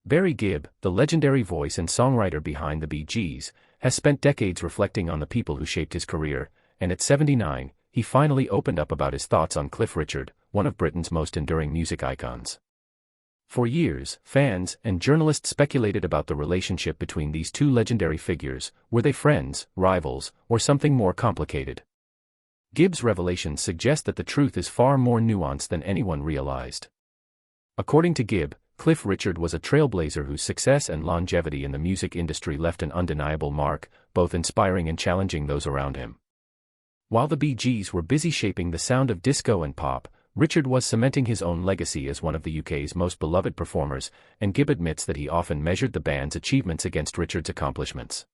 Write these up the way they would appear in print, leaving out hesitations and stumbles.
Barry Gibb, the legendary voice and songwriter behind the Bee Gees, has spent decades reflecting on the people who shaped his career, and at 79, he finally opened up about his thoughts on Cliff Richard, one of Britain's most enduring music icons. For years, fans and journalists speculated about the relationship between these two legendary figures. Were they friends, rivals, or something more complicated? Gibb's revelations suggest that the truth is far more nuanced than anyone realized. According to Gibb, Cliff Richard was a trailblazer whose success and longevity in the music industry left an undeniable mark, both inspiring and challenging those around him. While the Bee Gees were busy shaping the sound of disco and pop, Richard was cementing his own legacy as one of the UK's most beloved performers, and Gibb admits that he often measured the band's achievements against Richard's accomplishments.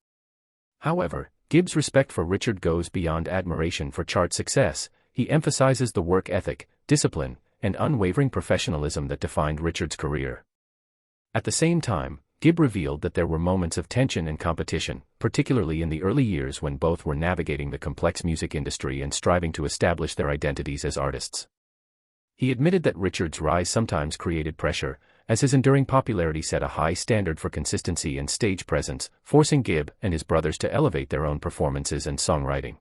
However, Gibb's respect for Richard goes beyond admiration for chart success. He emphasizes the work ethic, discipline, and unwavering professionalism that defined Richard's career. At the same time, Gibb revealed that there were moments of tension and competition, particularly in the early years when both were navigating the complex music industry and striving to establish their identities as artists. He admitted that Richard's rise sometimes created pressure, as his enduring popularity set a high standard for consistency and stage presence, forcing Gibb and his brothers to elevate their own performances and songwriting.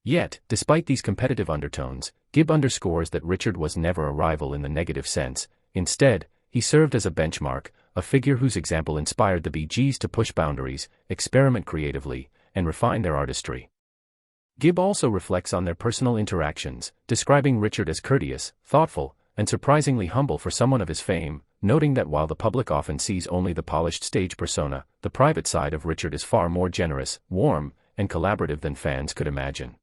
Yet, despite these competitive undertones, Gibb underscores that Richard was never a rival in the negative sense. Instead, he served as a benchmark, a figure whose example inspired the Bee Gees to push boundaries, experiment creatively, and refine their artistry. Gibb also reflects on their personal interactions, describing Richard as courteous, thoughtful, and surprisingly humble for someone of his fame, noting that while the public often sees only the polished stage persona, the private side of Richard is far more generous, warm, and collaborative than fans could imagine.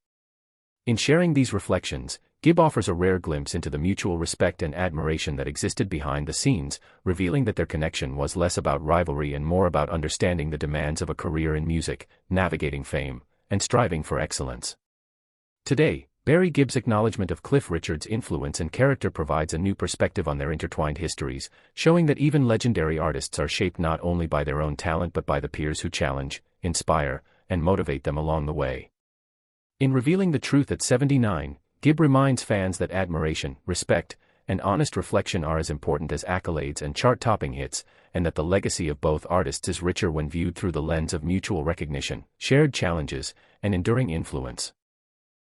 In sharing these reflections, Gibb offers a rare glimpse into the mutual respect and admiration that existed behind the scenes, revealing that their connection was less about rivalry and more about understanding the demands of a career in music, navigating fame, and striving for excellence. Today, Barry Gibb's acknowledgement of Cliff Richard's influence and character provides a new perspective on their intertwined histories, showing that even legendary artists are shaped not only by their own talent but by the peers who challenge, inspire, and motivate them along the way. In revealing the truth at 79, Gibb reminds fans that admiration, respect, and honest reflection are as important as accolades and chart-topping hits, and that the legacy of both artists is richer when viewed through the lens of mutual recognition, shared challenges, and enduring influence.